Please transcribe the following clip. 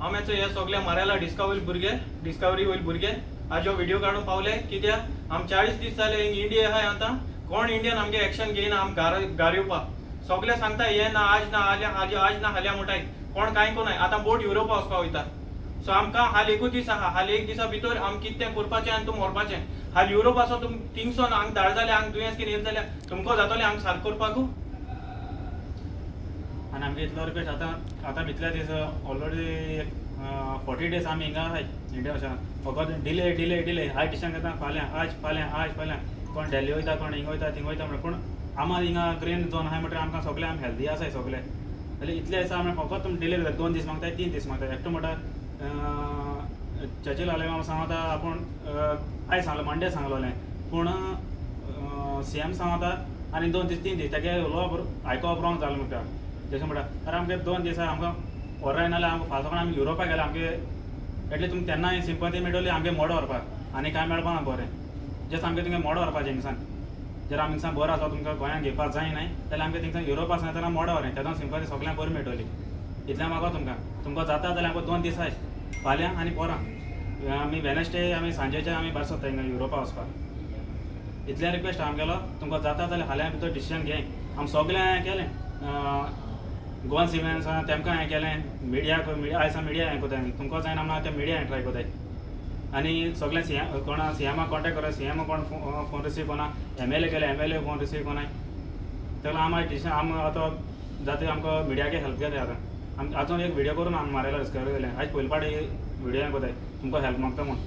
आम्याचो हे सगळे मारायला डिस्कवरी होईल भुरगे आज हो व्हिडिओ काढून पावले कित्याक आम 40 दीस जाले इंडिया आहाय आता कोण इंडियन आमगे एक्शन घेयना आम घार येवपाक सगळे सांगता हे ना आज ना हाल्या मोठाय कोण कांय कोनाय आता बोट युरोपा वचपाक वयता सो आमकां हाल एकूच दीस आहा हाल एक दिसा भितर आम कितें करपाचें आनी तुम व्हरपाचें हाल युरोप आसा तुम थिंगसोन हांग धाड जाल्यार हांग दुयेंस कितें येयलें जाल्यार तुमकां जातलें हांग सारको करपाकू आनी आमगे इतलो रिक्वेस्ट आतां भितल्या दीस ऑलरेडी 40 days आमी हिंगा आहाय इंडिया वचना फकत डिले आयज डिसिजन घेता फाल्यां कोण डेल्ली वयता कोण हिंग वयता थिंग वयता म्हणून पूण आमा हिंगा ग्रीन झोन आहाय म्हणल्यार आमकां सगळे आमी हेल्दी आसाय सगळे जाल्यार इतले दिसा आमी फकत तुमी डिले करता 2 दीस मागताय 3 दीस मागताय एकटो म्हणटा चर्चिल आले सांगता आपूण आयज सांगलो मंडे सांगलोलें पूण CM सांगता आनी 2 दीस 3 दीस तेगे उलोवप आयकोवप रॉंग जालें म्हणटा जशें म्हणटा अरे आमगे 2 दीस आमकां व्हराय नाल्यार आमकां फाल्तोकून आमी युरोपाक गेले आमगे एटलीस्ट तुमकां तेन्नाय सिंपथी मेळटली आमगे मोडो व्हरपाक आनी कांय मेळपाना बरें जस्ट आमगे तुमगे मोडो व्हरपाचें हिंगसान जर आमी हिंगसान बरो आसा तुमकां गोंयांत घेवपाक जायनाय जाल्यार आमगे थिंगसान युरोपा आसा तेन्ना मोडो व्हरें तेदोन सिंपथी सगळ्यांक बरी मेळटली इतलें म्हाका तुमकां जाता जाल्यार आमकां 2 दीस आय फाल्यां आनी पोरां आमी वेनसडे आमी सांजेचे आमी भायर सरता हिंगा युरोपा वचपाक इतलें रिक्वेस्ट आमगेलो तुमकां जाता जाल्यार हाल्या भितर डिसिजन घे आमी सगळें केलें गोवन सिव्हिल्स तेमकां हें केलें मिडिया आयज मिडिया हें कोताय तुमकां जायना म्हणून ते मिडिया हें ट्राय कोताय आनी सगळें कोणा CMाक कॉन्टेक्ट करा CM कोण फोन रिसीव कोना MLA केले MLA फोन रिसीव कोनाय तेका आमी डिसिजन आमी आतां जाता आमकां मिडियाके हेल्प केले आतां आमी आजून एक व्हिडिओ करून आमी मारयला डिस्कवरी केलें आयज पयले पाटी व्हिडियो हें कोताय तुमकां हेल्प मागता म्हूण